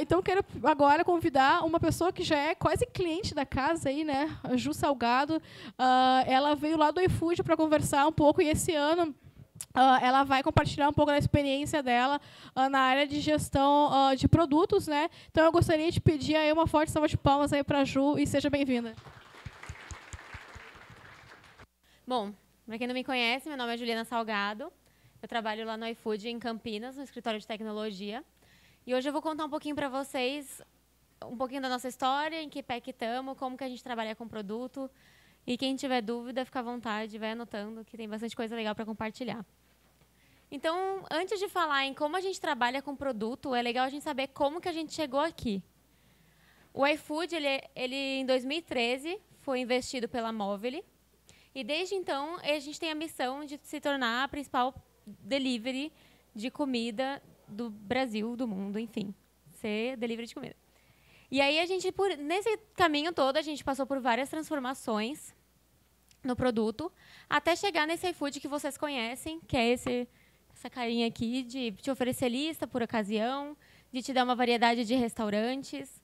Então, quero agora convidar uma pessoa que já é quase cliente da casa, aí, né? A Ju Salgado. Ela veio lá do iFood para conversar um pouco, e esse ano ela vai compartilhar um pouco da experiência dela na área de gestão de produtos, né? Então, eu gostaria de pedir aí uma forte salva de palmas aí para a Ju, e seja bem-vinda. Bom, para quem não me conhece, meu nome é Juliana Salgado. Eu trabalho lá no iFood, em Campinas, no escritório de tecnologia. E hoje eu vou contar um pouquinho para vocês, um pouquinho da nossa história, em que pé que estamos, como que a gente trabalha com produto. E quem tiver dúvida, fica à vontade, vai anotando, que tem bastante coisa legal para compartilhar. Então, antes de falar em como a gente trabalha com produto, é legal a gente saber como que a gente chegou aqui. O iFood, ele em 2013, foi investido pela Movile. E desde então, a gente tem a missão de se tornar a principal delivery de comida do Brasil, do mundo, enfim. Ser delivery de comida. E aí, nesse caminho todo, a gente passou por várias transformações no produto, até chegar nesse iFood que vocês conhecem, que é essa carinha aqui de te oferecer lista por ocasião, de te dar uma variedade de restaurantes.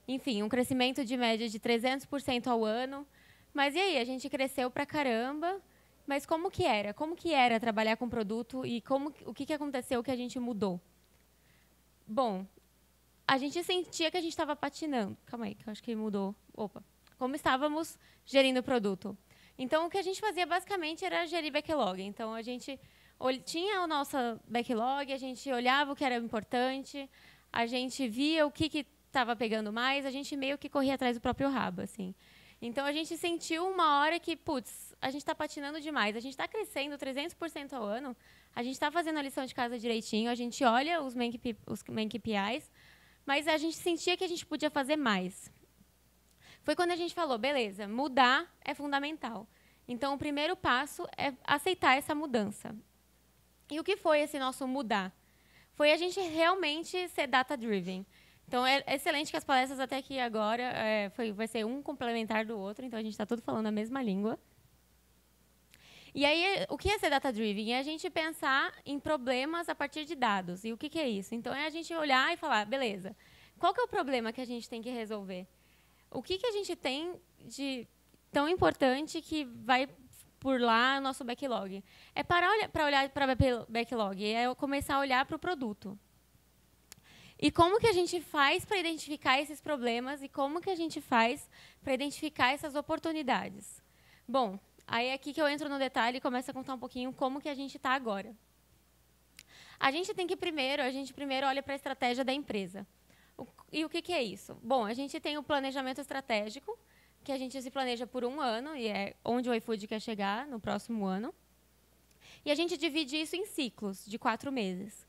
Enfim, um crescimento de média de 300% ao ano. Mas e aí, a gente cresceu pra caramba, mas como que era? Como que era trabalhar com produto e o que aconteceu que a gente mudou? Bom, a gente sentia que a gente estava patinando. Calma aí, que eu acho que mudou. Opa. Como estávamos gerindo o produto? Então, o que a gente fazia basicamente era gerir backlog. Então, a gente tinha o nosso backlog, a gente olhava o que era importante, a gente via o que estava pegando mais, a gente meio que corria atrás do próprio rabo, assim. Então, a gente sentiu uma hora que, putz, a gente está patinando demais, a gente está crescendo 300% ao ano, a gente está fazendo a lição de casa direitinho, a gente olha os main KPIs, mas a gente sentia que a gente podia fazer mais. Foi quando a gente falou, beleza, mudar é fundamental. Então, o primeiro passo é aceitar essa mudança. E o que foi esse nosso mudar? Foi a gente realmente ser data-driven. Então, é excelente que as palestras até aqui agora vai ser um complementar do outro, então a gente está tudo falando a mesma língua. E aí, o que é ser data-driven? É a gente pensar em problemas a partir de dados. E o que é isso? Então, é a gente olhar e falar, beleza, qual que é o problema que a gente tem que resolver? O que a gente tem de tão importante que vai por lá o nosso backlog? É para olhar para o backlog, é começar a olhar para o produto. E como que a gente faz para identificar esses problemas e como que a gente faz para identificar essas oportunidades? Bom, aí é aqui que eu entro no detalhe e começo a contar um pouquinho como que a gente está agora. A gente primeiro olha para a estratégia da empresa. E o que é isso? Bom, a gente tem o planejamento estratégico, que a gente se planeja por um ano, e é onde o iFood quer chegar no próximo ano. E a gente divide isso em ciclos de 4 meses.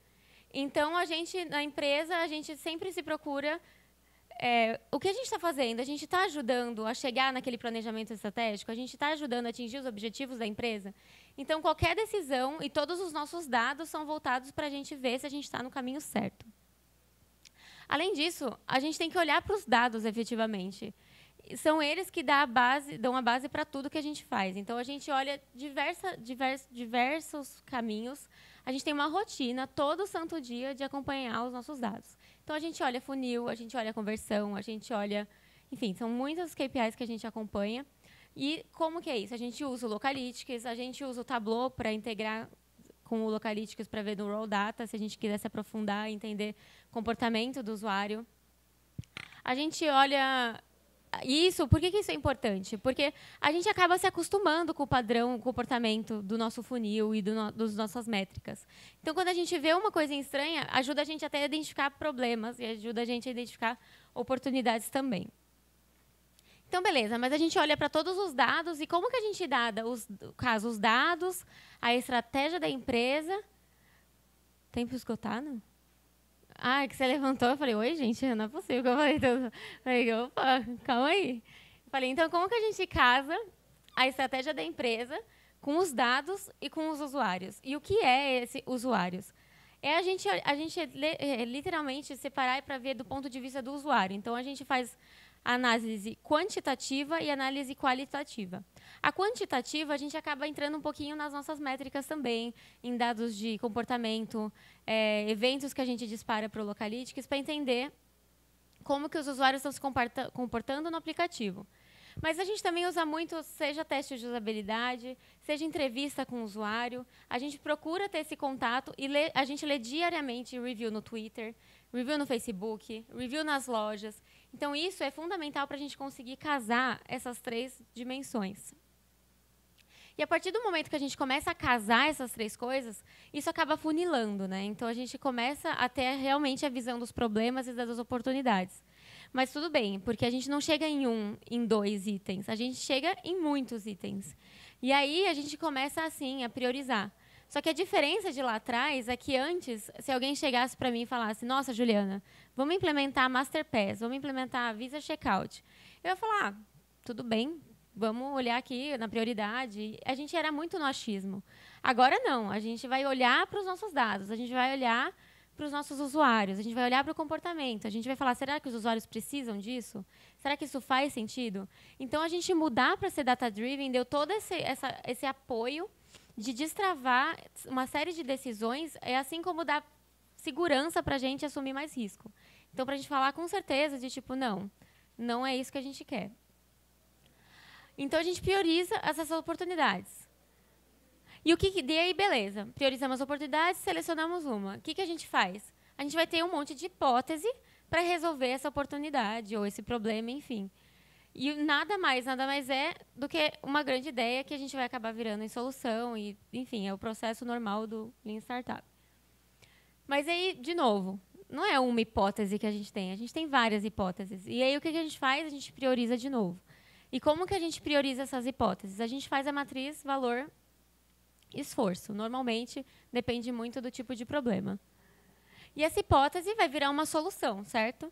Então, na empresa, a gente sempre se procura o que a gente está fazendo? A gente está ajudando a chegar naquele planejamento estratégico? A gente está ajudando a atingir os objetivos da empresa? Então, qualquer decisão e todos os nossos dados são voltados para a gente ver se a gente está no caminho certo. Além disso, a gente tem que olhar para os dados, efetivamente. São eles que dão a base para tudo que a gente faz. Então, a gente olha diversos caminhos. A gente tem uma rotina, todo santo dia, de acompanhar os nossos dados. Então, a gente olha funil, a gente olha conversão, a gente olha... Enfim, são muitas KPIs que a gente acompanha. E como que é isso? A gente usa o Localytics, a gente usa o Tableau para integrar com o Localytics para ver no Raw Data, se a gente quiser se aprofundar e entender o comportamento do usuário. A gente olha... Isso, por que isso é importante? Porque a gente acaba se acostumando com o padrão, o comportamento do nosso funil e das nossas métricas. Então, quando a gente vê uma coisa estranha, ajuda a gente até a identificar problemas e ajuda a gente a identificar oportunidades também. Então, beleza, mas a gente olha para todos os dados e como que a gente dá os dados, a estratégia da empresa... Tempo esgotado? Ah, que você levantou, eu falei, oi, gente, não é possível que eu falei tudo. Falei, opa, calma aí. Falei, então, como que a gente casa a estratégia da empresa com os dados e com os usuários? E o que é esse usuários? É a gente literalmente separar para ver do ponto de vista do usuário. Então, a gente faz análise quantitativa e análise qualitativa. A quantitativa, a gente acaba entrando um pouquinho nas nossas métricas também, em dados de comportamento, eventos que a gente dispara para o Localytics, para entender como que os usuários estão se comportando no aplicativo. Mas a gente também usa muito, seja teste de usabilidade, seja entrevista com o usuário. A gente procura ter esse contato e a gente lê diariamente review no Twitter, review no Facebook, review nas lojas. Então, isso é fundamental para a gente conseguir casar essas 3 dimensões. E a partir do momento que a gente começa a casar essas 3 coisas, isso acaba funilando, né? Então, a gente começa a ter realmente a visão dos problemas e das oportunidades. Mas tudo bem, porque a gente não chega em 2 itens, a gente chega em muitos itens. E aí a gente começa, assim, a priorizar. Só que a diferença de lá atrás é que antes, se alguém chegasse para mim e falasse, nossa, Juliana, vamos implementar Masterpass, vamos implementar Visa Checkout. Eu ia falar, tudo bem, vamos olhar aqui na prioridade. A gente era muito no achismo. Agora não, a gente vai olhar para os nossos dados, a gente vai olhar para os nossos usuários, a gente vai olhar para o comportamento, a gente vai falar, será que os usuários precisam disso? Será que isso faz sentido? Então, a gente mudar para ser data-driven deu todo esse apoio de destravar uma série de decisões, é assim como dar segurança para a gente assumir mais risco. Então, para a gente falar com certeza de tipo, não é isso que a gente quer. Então, a gente prioriza essas oportunidades. E aí, beleza, priorizamos as oportunidades, selecionamos uma. O que a gente faz? A gente vai ter um monte de hipótese para resolver essa oportunidade ou esse problema, enfim. E nada mais é do que uma grande ideia que a gente vai acabar virando em solução. E, enfim, é o processo normal do Lean Startup. Mas aí, de novo, não é uma hipótese que a gente tem várias hipóteses. E aí, o que a gente faz? A gente prioriza de novo. E como que a gente prioriza essas hipóteses? A gente faz a matriz valor esforço. Normalmente, depende muito do tipo de problema. E essa hipótese vai virar uma solução, certo?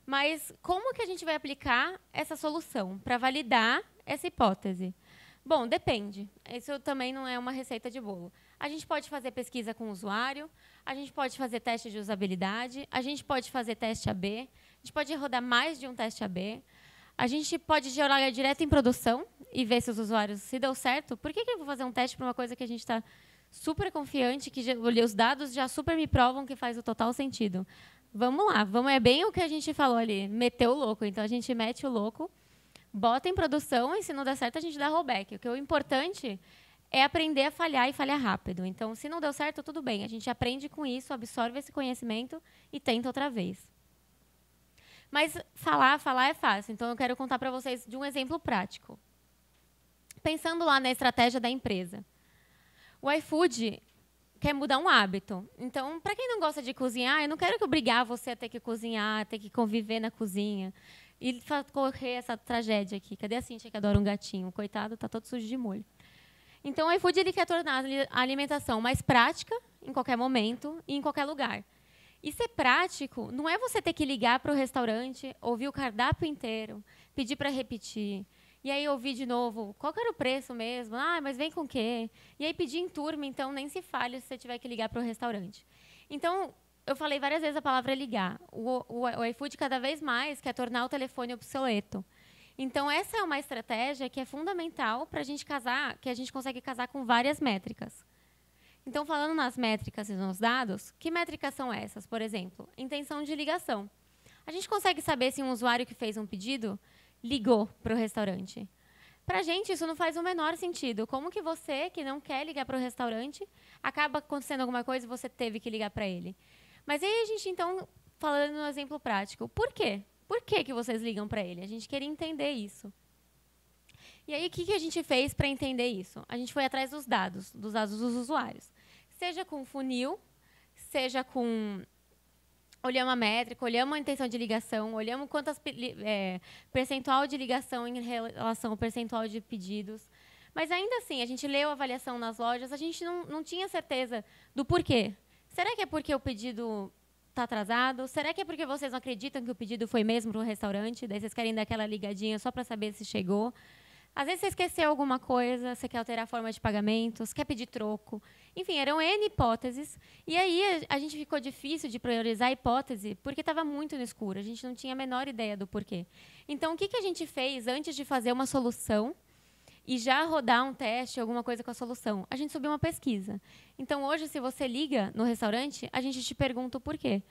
Mas como que a gente vai aplicar essa solução para validar essa hipótese? Bom, depende. Isso também não é uma receita de bolo. A gente pode fazer pesquisa com o usuário, a gente pode fazer teste de usabilidade, a gente pode fazer teste AB, a gente pode rodar mais de um teste AB, a gente pode jogar direto em produção e ver se os usuários, se deu certo. Por que eu vou fazer um teste para uma coisa que a gente está super confiante, que os dados já super me provam que faz o total sentido? Vamos lá, é bem o que a gente falou ali, meter o louco. Então, a gente mete o louco, bota em produção e, se não der certo, a gente dá rollback. O que é importante é aprender a falhar e falhar rápido. Então, se não deu certo, tudo bem. A gente aprende com isso, absorve esse conhecimento e tenta outra vez. Mas falar é fácil. Então, eu quero contar para vocês de um exemplo prático. Pensando lá na estratégia da empresa. O iFood quer mudar um hábito. Então, para quem não gosta de cozinhar, eu não quero obrigar você a ter que cozinhar, a ter que conviver na cozinha e correr essa tragédia aqui. Cadê a Cíntia que adora um gatinho? Coitado, está todo sujo de molho. Então, o iFood ele quer tornar a alimentação mais prática em qualquer momento e em qualquer lugar. E ser prático não é você ter que ligar para o restaurante, ouvir o cardápio inteiro, pedir para repetir. E aí ouvir de novo, qual que era o preço mesmo? Ah, mas vem com o quê? E aí pedir em turma, então nem se fale se você tiver que ligar para o restaurante. Então, eu falei várias vezes a palavra ligar. O iFood cada vez mais quer tornar o telefone obsoleto. Então, essa é uma estratégia que é fundamental para a gente casar, que a gente consegue casar com várias métricas. Então, falando nas métricas e nos dados, que métricas são essas? Por exemplo, intenção de ligação. A gente consegue saber se um usuário que fez um pedido ligou para o restaurante. Para a gente, isso não faz o menor sentido. Como que você, que não quer ligar para o restaurante, acaba acontecendo alguma coisa e você teve que ligar para ele? Mas aí a gente, então, falando no exemplo prático, por quê? Por que vocês ligam para ele? A gente queria entender isso. E aí, o que a gente fez para entender isso? A gente foi atrás dos dados dos usuários. Seja com funil, seja com... Olhamos a métrica, olhamos a intenção de ligação, olhamos quantas percentual de ligação em relação ao percentual de pedidos. Mas, ainda assim, a gente leu a avaliação nas lojas, a gente não tinha certeza do porquê. Será que é porque o pedido está atrasado? Será que é porque vocês não acreditam que o pedido foi mesmo para o restaurante? Daí vocês querem dar aquela ligadinha só para saber se chegou? Às vezes você esqueceu alguma coisa, você quer alterar a forma de pagamento, você quer pedir troco. Enfim, eram N hipóteses. E aí a gente ficou difícil de priorizar a hipótese porque estava muito no escuro. A gente não tinha a menor ideia do porquê. Então, o que a gente fez antes de fazer uma solução e já rodar um teste, alguma coisa com a solução? A gente subiu uma pesquisa. Então, hoje, se você liga no restaurante, a gente te pergunta o porquê.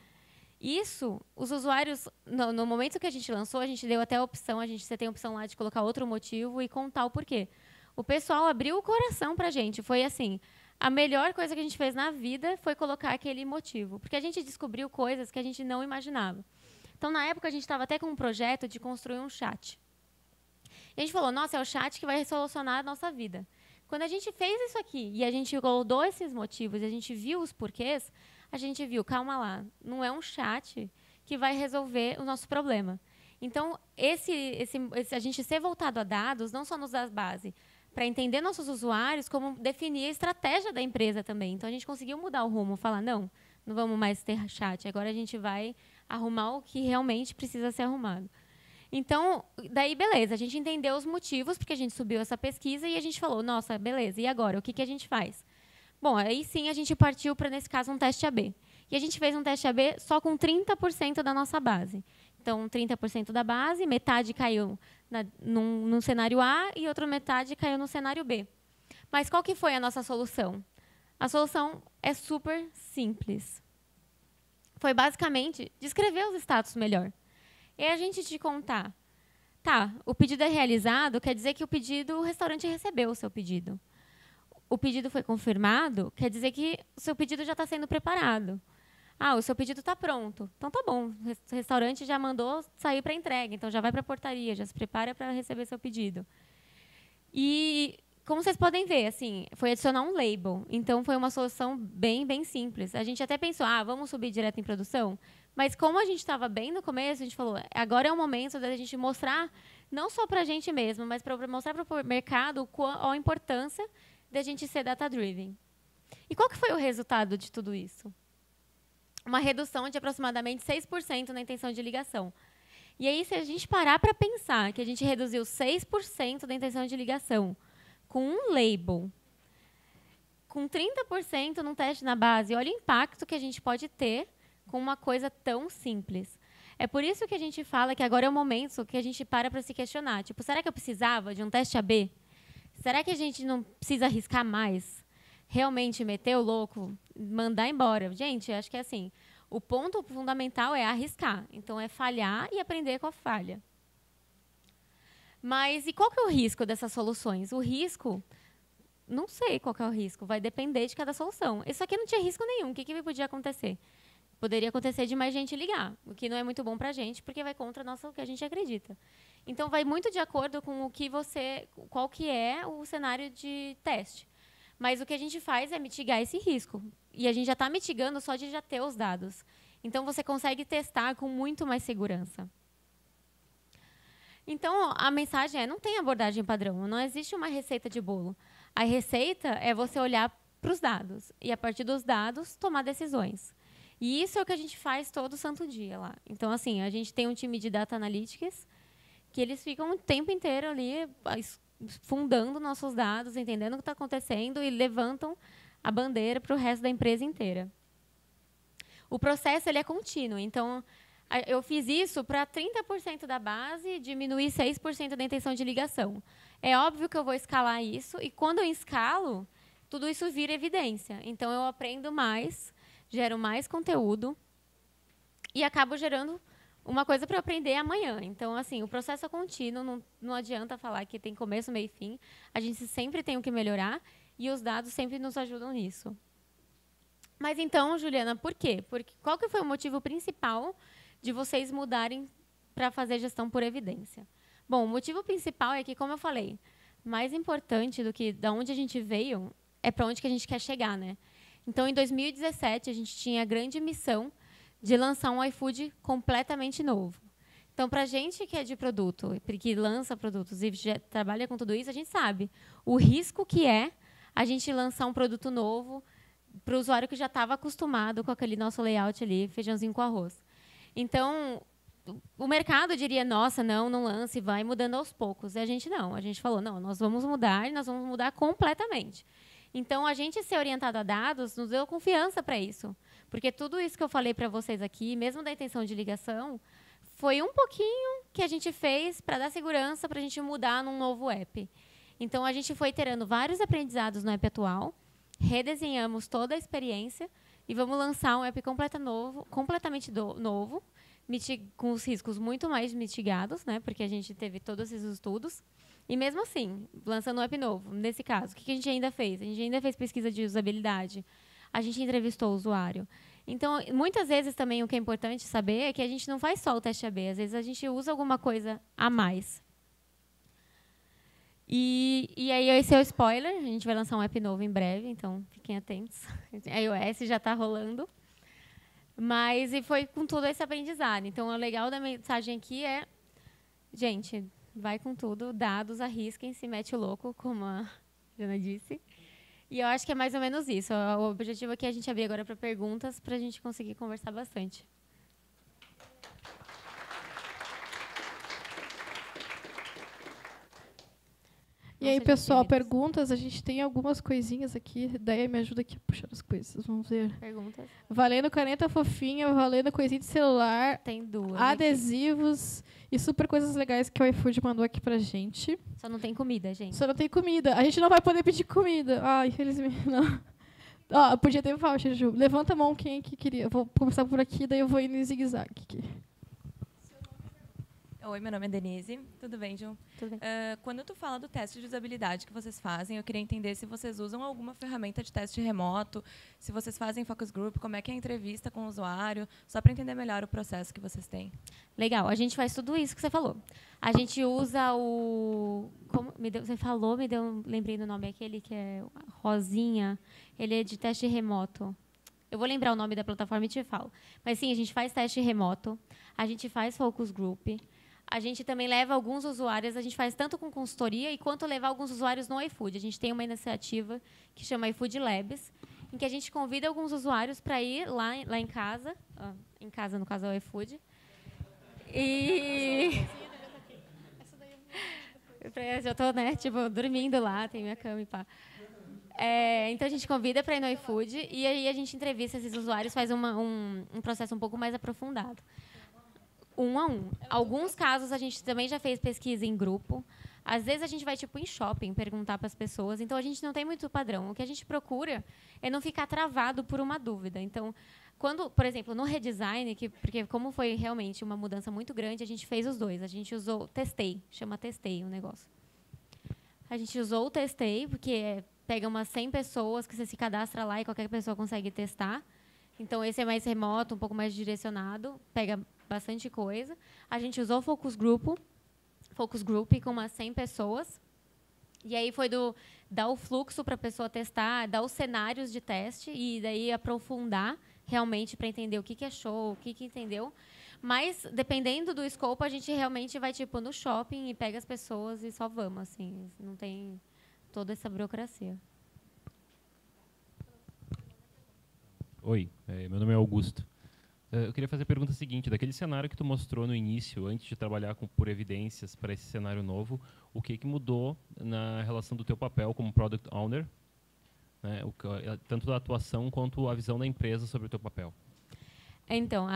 Isso, os usuários, no momento que a gente lançou, a gente deu até a opção, você tem a opção lá de colocar outro motivo e contar o porquê. O pessoal abriu o coração para a gente. Foi assim, a melhor coisa que a gente fez na vida foi colocar aquele motivo. Porque a gente descobriu coisas que a gente não imaginava. Então, na época, a gente estava até com um projeto de construir um chat. E a gente falou, nossa, é o chat que vai solucionar a nossa vida. Quando a gente fez isso aqui e a gente rodou esses motivos e a gente viu os porquês, a gente viu, calma lá, não é um chat que vai resolver o nosso problema. Então, a gente ser voltado a dados não só nos dá base para entender nossos usuários, como definir a estratégia da empresa também. Então, a gente conseguiu mudar o rumo, falar, não vamos mais ter chat, agora a gente vai arrumar o que realmente precisa ser arrumado. Então, daí, beleza, a gente entendeu os motivos, porque a gente subiu essa pesquisa e a gente falou, nossa, beleza, e agora? O que a gente faz? Bom, aí sim a gente partiu para, nesse caso, um teste AB. E a gente fez um teste AB só com 30% da nossa base. Então, 30% da base, metade caiu num cenário A e outra metade caiu no cenário B. Mas qual que foi a nossa solução? A solução é super simples. Foi basicamente descrever os status melhor. E a gente te contar, tá, o pedido é realizado, quer dizer que o restaurante recebeu o seu pedido. O pedido foi confirmado, quer dizer que o seu pedido já está sendo preparado. Ah, o seu pedido está pronto. Então tá bom, o restaurante já mandou sair para entrega, então já vai para a portaria, já se prepara para receber seu pedido. E como vocês podem ver, assim, foi adicionar um label. Então foi uma solução bem, bem simples. A gente até pensou, vamos subir direto em produção? Mas como a gente estava bem no começo, a gente falou, agora é o momento da gente mostrar, não só para a gente mesmo, mas para mostrar para o mercado a importância de a gente ser data-driven. E qual que foi o resultado de tudo isso? Uma redução de aproximadamente 6% na intenção de ligação. E aí, se a gente parar para pensar que a gente reduziu 6% da intenção de ligação com um label, com 30% num teste na base, olha o impacto que a gente pode ter com uma coisa tão simples. É por isso que a gente fala que agora é o momento que a gente para se questionar. Tipo, será que eu precisava de um teste AB? Será que a gente não precisa arriscar mais? Realmente meter o louco, mandar embora? Gente, acho que é assim, o ponto fundamental é arriscar. Então, é falhar e aprender com a falha. Mas e qual que é o risco dessas soluções? O risco, não sei qual que é o risco, vai depender de cada solução. Isso aqui não tinha risco nenhum, o que podia acontecer? Poderia acontecer de mais gente ligar, o que não é muito bom para a gente, porque vai contra o que a gente acredita. Então, vai muito de acordo com qual que é o cenário de teste. Mas o que a gente faz é mitigar esse risco. E a gente já está mitigando só de já ter os dados. Então, você consegue testar com muito mais segurança. Então, a mensagem é, não tem abordagem padrão, não existe uma receita de bolo. A receita é você olhar para os dados e, a partir dos dados, tomar decisões. E isso é o que a gente faz todo santo dia lá. Então, assim, a gente tem um time de Data Analytics que eles ficam o tempo inteiro ali fundando nossos dados, entendendo o que está acontecendo e levantam a bandeira para o resto da empresa inteira. O processo ele é contínuo. Então, eu fiz isso para 30% da base, diminuir 6% da intenção de ligação. É óbvio que eu vou escalar isso, e quando eu escalo, tudo isso vira evidência. Então, eu aprendo mais, gero mais conteúdo e acabo gerando uma coisa para eu aprender amanhã. Então, assim, o processo é contínuo, não adianta falar que tem começo, meio e fim. A gente sempre tem o que melhorar e os dados sempre nos ajudam nisso. Mas então, Juliana, por quê? Qual que foi o motivo principal de vocês mudarem para fazer gestão por evidência? Bom, o motivo principal é que, como eu falei, mais importante do que de onde a gente veio é para onde que a gente quer chegar, né? Então, em 2017, a gente tinha a grande missão de lançar um iFood completamente novo. Então, para a gente que é de produto, que lança produtos e trabalha com tudo isso, a gente sabe o risco que é a gente lançar um produto novo para o usuário que já estava acostumado com aquele nosso layout ali, feijãozinho com arroz. Então, o mercado diria, nossa, não lance, vai mudando aos poucos. E a gente não. A gente falou, não, nós vamos mudar completamente. Então, a gente ser orientado a dados nos deu confiança para isso. Porque tudo isso que eu falei para vocês aqui, mesmo da intenção de ligação, foi um pouquinho que a gente fez para dar segurança para a gente mudar num novo app. Então, a gente foi iterando vários aprendizados no app atual, redesenhamos toda a experiência e vamos lançar um app completamente novo, com os riscos muito mais mitigados, né? Porque a gente teve todos esses estudos. E mesmo assim, lançando um app novo, nesse caso, o que a gente ainda fez? A gente ainda fez pesquisa de usabilidade. A gente entrevistou o usuário. Então, muitas vezes também o que é importante saber é que a gente não faz só o teste AB. Às vezes a gente usa alguma coisa a mais. E aí, esse é o spoiler. A gente vai lançar um app novo em breve, então fiquem atentos. A iOS já está rolando. Mas e foi com todo esse aprendizado. Então, o legal da mensagem aqui é, gente, vai com tudo, dados, arrisquem, se mete o louco, como a Jana disse. E eu acho que é mais ou menos isso. O objetivo aqui é a gente abrir agora para perguntas, para a gente conseguir conversar bastante. E aí, pessoal, perguntas? A gente tem algumas coisinhas aqui. Daí me ajuda aqui a puxar as coisas. Vamos ver. Perguntas. Valendo caneta fofinha, valendo coisinha de celular. Tem duas. Adesivos e super coisas legais que o iFood mandou aqui pra gente. Só não tem comida, gente. Só não tem comida. A gente não vai poder pedir comida. Ah, infelizmente, não. Ó, podia ter voucher, Ju. Levanta a mão quem que queria. Eu vou começar por aqui, daí eu vou indo em zigue-zague aqui. Oi, meu nome é Denise. Tudo bem, Ju? Tudo bem. Quando tu fala do teste de usabilidade que vocês fazem, eu queria entender se vocês usam alguma ferramenta de teste remoto, se vocês fazem focus group, como é que é a entrevista com o usuário, só para entender melhor o processo que vocês têm. Legal, a gente faz tudo isso que você falou. A gente usa o... você falou, lembrei do nome, aquele que é Rosinha, ele é de teste remoto. Eu vou lembrar o nome da plataforma e te falo. Mas sim, a gente faz teste remoto, a gente faz focus group, a gente também leva alguns usuários, a gente faz tanto com consultoria e quanto levar alguns usuários no iFood. A gente tem uma iniciativa que chama iFood Labs, em que a gente convida alguns usuários para ir lá em casa, no caso é o iFood. E eu estou, né, tipo, dormindo lá, tem minha cama e pá. Então a gente convida para ir no iFood e aí a gente entrevista esses usuários, faz um processo um pouco mais aprofundado. Um a um. Alguns casos a gente também já fez pesquisa em grupo. Às vezes a gente vai tipo em shopping perguntar para as pessoas. Então a gente não tem muito padrão. O que a gente procura é não ficar travado por uma dúvida. Então, quando, por exemplo, no redesign, porque como foi realmente uma mudança muito grande, a gente fez os dois. A gente usou chama Testei o negócio. A gente usou o Testei porque pega umas 100 pessoas que você se cadastra lá e qualquer pessoa consegue testar. Então, esse é mais remoto, um pouco mais direcionado, pega bastante coisa. A gente usou Focus Group com umas 100 pessoas. E aí foi dar o fluxo para a pessoa testar, dar os cenários de teste e daí aprofundar realmente para entender o que achou, o que entendeu. Mas, dependendo do escopo, a gente realmente vai tipo no shopping e pega as pessoas e só vamos. Assim, não tem toda essa burocracia. Oi, meu nome é Augusto. Eu queria fazer a pergunta seguinte, daquele cenário que tu mostrou no início, antes de trabalhar por evidências para esse cenário novo, o que mudou na relação do teu papel como Product Owner, né, tanto da atuação quanto a visão da empresa sobre o teu papel? Então,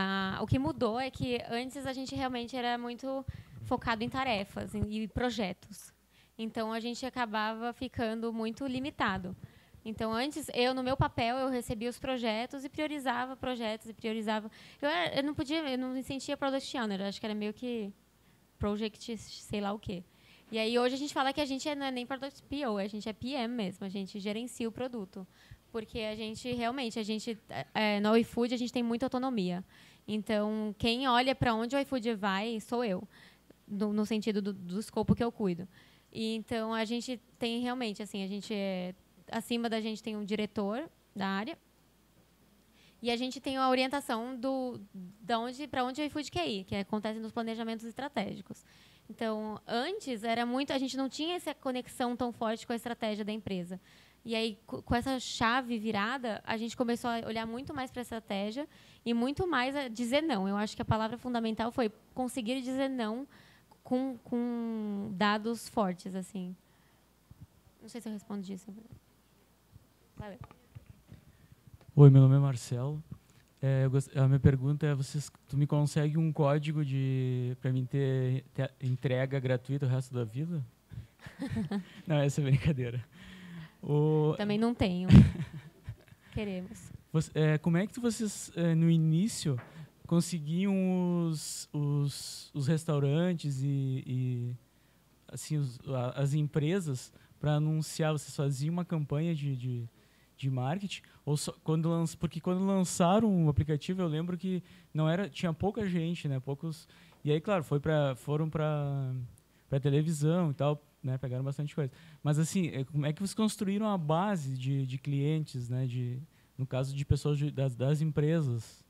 o que mudou é que antes a gente realmente era muito focado em tarefas e projetos. Então, a gente acabava ficando muito limitado. Então, antes, no meu papel, eu recebia os projetos e priorizava projetos e priorizava. Eu não me sentia Product Owner, acho que era meio que Project sei lá o quê. E aí, hoje, a gente fala que a gente não é nem Product PO, a gente é PM mesmo, a gente gerencia o produto. Porque a gente, realmente, no iFood, a gente tem muita autonomia. Então, quem olha para onde o iFood vai, sou eu, no sentido do escopo que eu cuido. E, então, a gente tem realmente, assim, acima da gente tem um diretor da área e a gente tem a orientação para onde o iFood quer ir, que acontece nos planejamentos estratégicos. Então, antes a gente não tinha essa conexão tão forte com a estratégia da empresa. E aí, com essa chave virada, a gente começou a olhar muito mais para a estratégia e muito mais a dizer não. Eu acho que a palavra fundamental foi conseguir dizer não com dados fortes, assim. Não sei se eu respondi isso. Valeu. Oi, meu nome é Marcelo. A minha pergunta é, tu me consegue um código para mim ter entrega gratuita o resto da vida? Não, essa é brincadeira. Também não tenho. Queremos. Como é que vocês, no início, conseguiam os restaurantes e assim, as empresas para anunciar? Vocês faziam uma campanha de marketing? Ou só, porque quando lançaram o aplicativo, eu lembro que tinha pouca gente, né? E aí, claro, foram para televisão e tal, né? Pegaram bastante coisa. Mas assim, como é que vocês construíram a base de clientes, né? No caso de pessoas das empresas?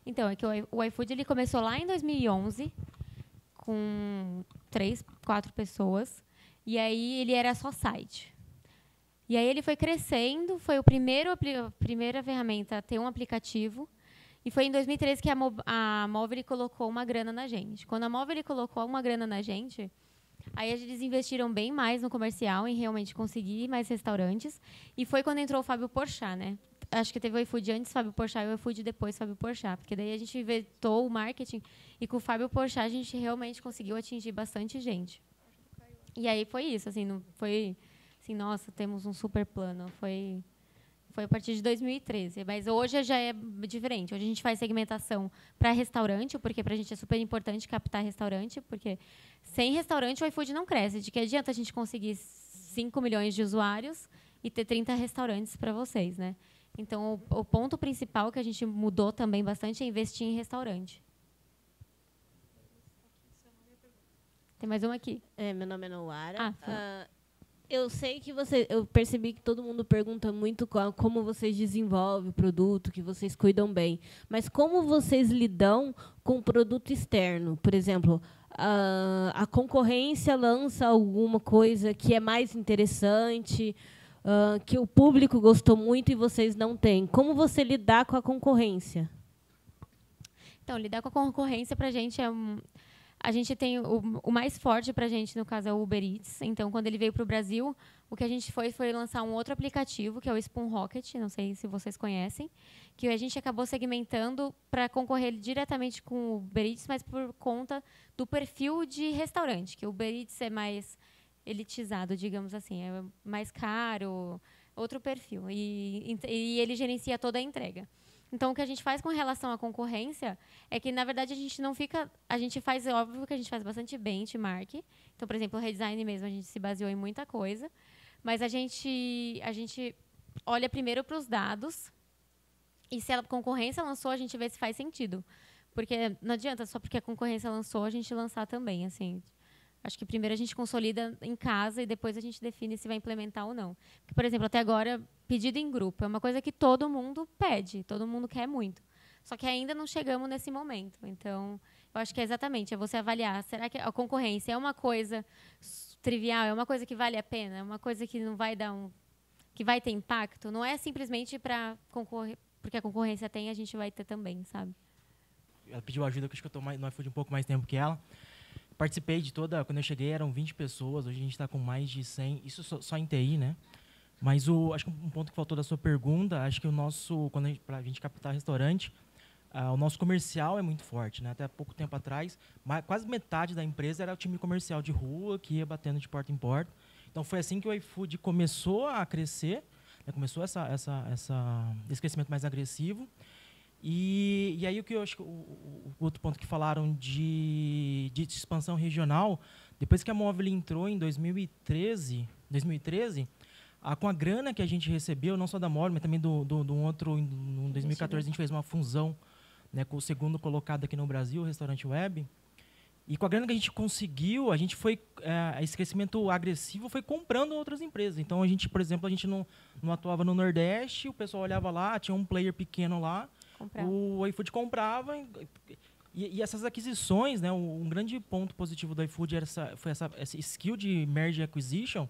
Então, é que o iFood ele começou lá em 2011, com 3, 4 pessoas. E aí ele era só site. E aí ele foi crescendo, foi a primeira ferramenta a ter um aplicativo. E foi em 2013 que a Móvel colocou uma grana na gente. Quando a Móvel colocou uma grana na gente, aí eles investiram bem mais no comercial, em realmente conseguir mais restaurantes. E foi quando entrou o Fábio Porchat, né? Acho que teve o iFood antes, Fábio Porchat, e o iFood depois, Fábio Porchat. Porque daí a gente inventou o marketing e com o Fábio Porchat a gente realmente conseguiu atingir bastante gente. E aí foi isso, assim, não foi assim, nossa, temos um super plano. Foi a partir de 2013. Mas hoje já é diferente. Hoje a gente faz segmentação para restaurante, porque para a gente é super importante captar restaurante, porque sem restaurante o iFood não cresce. De que adianta a gente conseguir 5 milhões de usuários e ter 30 restaurantes para vocês, né? Então, o ponto principal que a gente mudou também bastante é investir em restaurante. Tem mais uma aqui. Meu nome é Noara. Ah, eu sei que eu percebi que todo mundo pergunta muito como vocês desenvolvem o produto, que vocês cuidam bem. Mas como vocês lidam com o produto externo? Por exemplo, a concorrência lança alguma coisa que é mais interessante, que o público gostou muito e vocês não têm. Como você lidar com a concorrência? Então, lidar com a concorrência para a gente é a gente tem o mais forte para a gente, no caso, é o Uber Eats. Então, quando ele veio para o Brasil, o que a gente foi lançar um outro aplicativo, que é o Spoon Rocket, não sei se vocês conhecem, que a gente acabou segmentando para concorrer diretamente com o Uber Eats, mas por conta do perfil de restaurante, que o Uber Eats é mais elitizado, digamos assim, é mais caro, outro perfil. E ele gerencia toda a entrega. Então, o que a gente faz com relação à concorrência é que, na verdade, a gente não fica... A gente faz, é óbvio que a gente faz bastante benchmark. Então, por exemplo, o redesign mesmo, a gente se baseou em muita coisa. Mas a gente olha primeiro para os dados. E se a concorrência lançou, a gente vê se faz sentido. Porque não adianta só porque a concorrência lançou, a gente lançar também, assim... Acho que primeiro a gente consolida em casa e depois a gente define se vai implementar ou não. Porque, por exemplo, até agora, pedido em grupo é uma coisa que todo mundo pede, todo mundo quer muito. Só que ainda não chegamos nesse momento. Então, eu acho que é você avaliar, será que a concorrência é uma coisa trivial, é uma coisa que vale a pena, é uma coisa que não vai que vai ter impacto? Não é simplesmente para concorrer, porque a concorrência tem, a gente vai ter também, sabe? Ela pediu ajuda, que acho que eu estou no iFood um pouco mais tempo que ela. Participei de quando eu cheguei eram 20 pessoas, hoje a gente está com mais de 100, isso só em TI, né? Mas acho que um ponto que faltou da sua pergunta, acho que para a gente captar restaurante, o nosso comercial é muito forte, né? Até pouco tempo atrás, quase metade da empresa era o time comercial de rua, que ia batendo de porta em porta. Então foi assim que o iFood começou a crescer, né? Começou esse crescimento mais agressivo. E aí o que eu acho que o outro ponto que falaram de expansão regional, depois que a Móvel entrou em 2013, com a grana que a gente recebeu, não só da Móvel, mas também do outro, em 2014 a gente fez uma fusão, né, com o segundo colocado aqui no Brasil, o Restaurante Web. E com a grana que a gente conseguiu, a gente foi esse crescimento agressivo foi comprando outras empresas. Então a gente, por exemplo, a gente não atuava no Nordeste, o pessoal olhava lá, tinha um player pequeno lá, o iFood comprava. E essas aquisições, né, um grande ponto positivo do iFood foi esse skill de merge acquisition.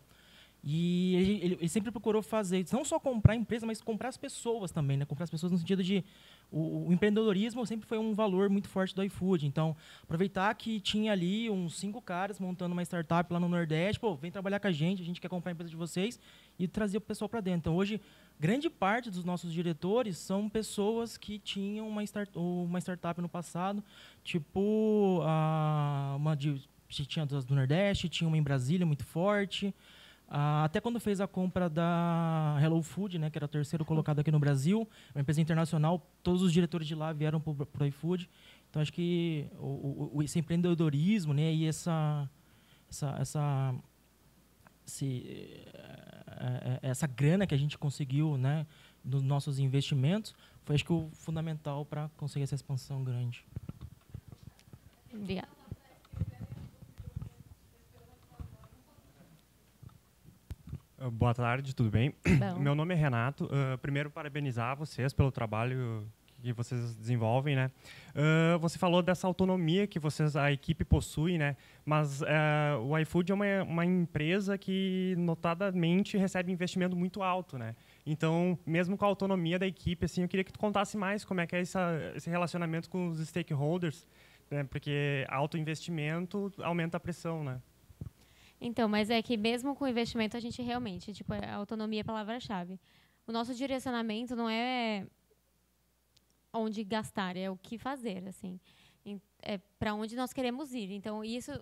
E ele sempre procurou fazer, não só comprar a empresa, mas comprar as pessoas também, né? Comprar as pessoas no sentido de... O empreendedorismo sempre foi um valor muito forte do iFood. Então, aproveitar que tinha ali uns 5 caras montando uma startup lá no Nordeste, vem trabalhar com a gente quer comprar a empresa de vocês, e trazer o pessoal para dentro. Então, hoje, grande parte dos nossos diretores são pessoas que tinham uma startup no passado, tipo, tinha do Nordeste, tinha uma em Brasília muito forte, Até quando fez a compra da Hello Food, né, que era o terceiro colocado aqui no Brasil, uma empresa internacional, todos os diretores de lá vieram para o iFood. Então, acho que esse empreendedorismo, né, e essa grana que a gente conseguiu, né, nos nossos investimentos, foi, acho que, o fundamental para conseguir essa expansão grande. Obrigada. Boa tarde, tudo bem? Bom. Meu nome é Renato. Primeiro, parabenizar vocês pelo trabalho que vocês desenvolvem, né? Você falou dessa autonomia que a equipe possui, né? Mas o iFood é uma empresa que notadamente recebe investimento muito alto, né? Então, mesmo com a autonomia da equipe, assim, eu queria que tu contasse mais como é que é esse relacionamento com os stakeholders, né? Porque alto investimento aumenta a pressão, né? Então, mas é que mesmo com investimento, a gente realmente, tipo, a autonomia é a palavra-chave. O nosso direcionamento não é onde gastar, é o que fazer, assim. É para onde nós queremos ir. Então, isso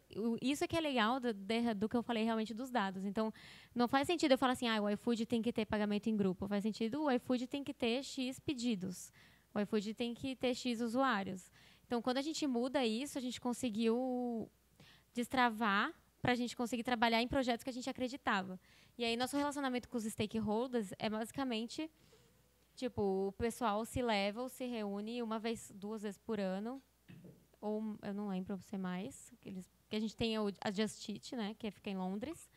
é que é legal do que eu falei realmente dos dados. Então, não faz sentido eu falar assim, o iFood tem que ter pagamento em grupo. Faz sentido o iFood tem que ter X pedidos. O iFood tem que ter X usuários. Então, quando a gente muda isso, a gente conseguiu destravar para a gente conseguir trabalhar em projetos que a gente acreditava. E aí, nosso relacionamento com os stakeholders é basicamente, tipo, o pessoal se reúne uma vez, 2 vezes por ano, ou eu não lembro se é mais, que a gente tem a Just Eat, né, que fica em Londres,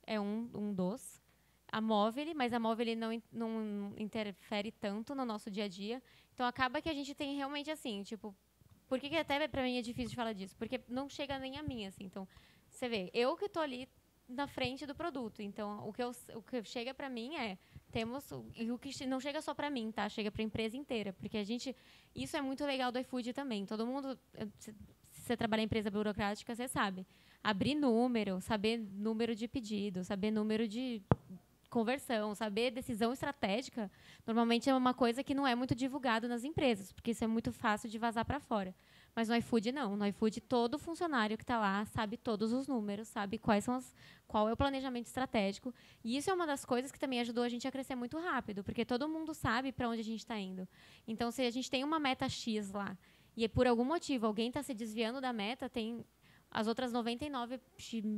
é um dos. A Movile, mas a Movile não interfere tanto no nosso dia a dia. Então, acaba que a gente tem realmente, assim, tipo, por que até para mim é difícil de falar disso? Porque não chega nem a mim, assim, então... Você vê, eu que estou ali na frente do produto. Então, o que chega para mim e o que não chega só para mim, tá? Chega para a empresa inteira. Porque isso é muito legal do iFood também. Todo mundo, se você trabalha em empresa burocrática, você sabe. Abrir número, saber número de pedido, saber número de conversão, saber decisão estratégica, normalmente é uma coisa que não é muito divulgado nas empresas, porque isso é muito fácil de vazar para fora. Mas no iFood, não. No iFood, todo funcionário que está lá sabe todos os números, sabe qual é o planejamento estratégico. E isso é uma das coisas que também ajudou a gente a crescer muito rápido, porque todo mundo sabe para onde a gente está indo. Então, se a gente tem uma meta X lá, e por algum motivo alguém está se desviando da meta, tem as outras 99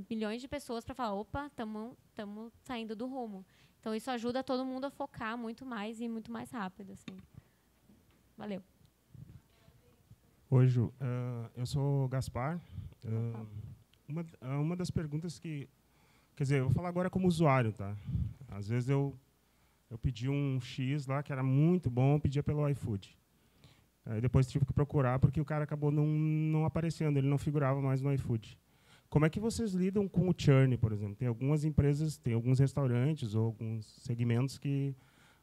milhões de pessoas para falar, opa, estamos saindo do rumo. Então, isso ajuda todo mundo a focar muito mais e muito mais rápido. Assim. Valeu. Oi, Ju. Eu sou o Gaspar. Uma das perguntas que... Quer dizer, eu vou falar agora como usuário, tá? Às vezes eu pedi um X lá que era muito bom, pedia pelo iFood. Aí depois tive que procurar porque o cara acabou não aparecendo, ele não figurava mais no iFood. Como é que vocês lidam com o churn, por exemplo? Tem algumas empresas, tem alguns restaurantes ou alguns segmentos que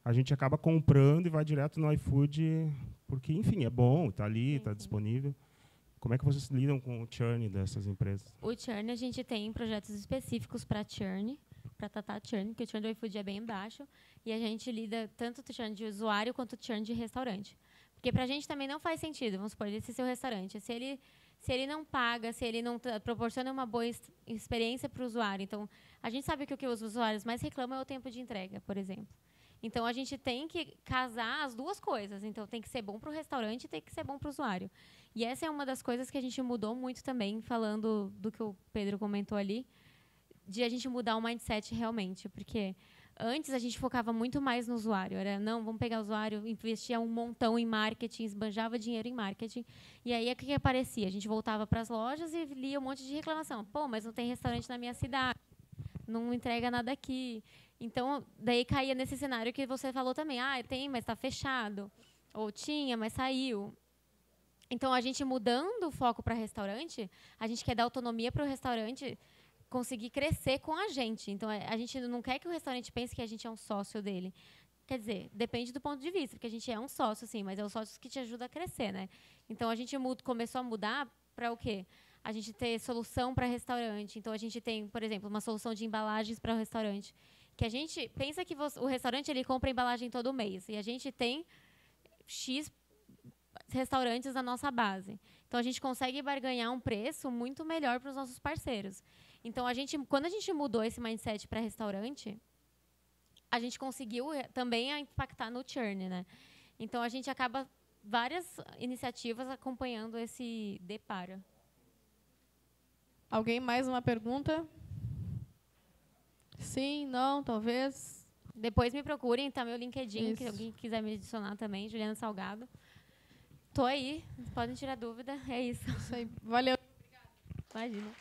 a gente acaba comprando e vai direto no iFood, porque, enfim, é bom, está ali, está disponível. Como é que vocês lidam com o churn dessas empresas? O churn, a gente tem projetos específicos para churn, para tratar churn, porque o churn do iFood é bem baixo, e a gente lida tanto o churn de usuário quanto o churn de restaurante. Porque para a gente também não faz sentido, vamos supor, esse seu restaurante, se ele não paga, se ele não proporciona uma boa experiência para o usuário. Então, a gente sabe que o que os usuários mais reclamam é o tempo de entrega, por exemplo. Então, a gente tem que casar as duas coisas. Então, tem que ser bom para o restaurante e tem que ser bom para o usuário. E essa é uma das coisas que a gente mudou muito também, falando do que o Pedro comentou ali, de a gente mudar o mindset realmente. Porque antes a gente focava muito mais no usuário. Era, não, vamos pegar o usuário, investia um montão em marketing, esbanjava dinheiro em marketing. E aí, o que aparecia? A gente voltava para as lojas e lia um monte de reclamação. Pô, mas não tem restaurante na minha cidade. Não entrega nada aqui. Então, daí caía nesse cenário que você falou também. Tem, mas está fechado. Ou tinha, mas saiu. Então, a gente mudando o foco para restaurante, a gente quer dar autonomia para o restaurante conseguir crescer com a gente. Então, a gente não quer que o restaurante pense que a gente é um sócio dele. Quer dizer, depende do ponto de vista, porque a gente é um sócio, sim, mas é o sócio que te ajuda a crescer, né? Então, a gente começou a mudar para o quê? A gente ter solução para restaurante. Então, a gente tem, por exemplo, uma solução de embalagens para o restaurante. Que a gente pensa que o restaurante ele compra embalagem todo mês. E a gente tem X restaurantes na nossa base. Então, a gente consegue barganhar um preço muito melhor para os nossos parceiros. Então, quando a gente mudou esse mindset para restaurante, a gente conseguiu também impactar no churn, né? Então, a gente acaba várias iniciativas acompanhando esse deparo. Alguém mais uma pergunta? Sim, não, talvez. Depois me procurem, tá meu LinkedIn, Isso. se alguém quiser me adicionar também, Juliana Salgado. Tô aí, podem tirar dúvida, é isso. Isso aí. Valeu. Imagina.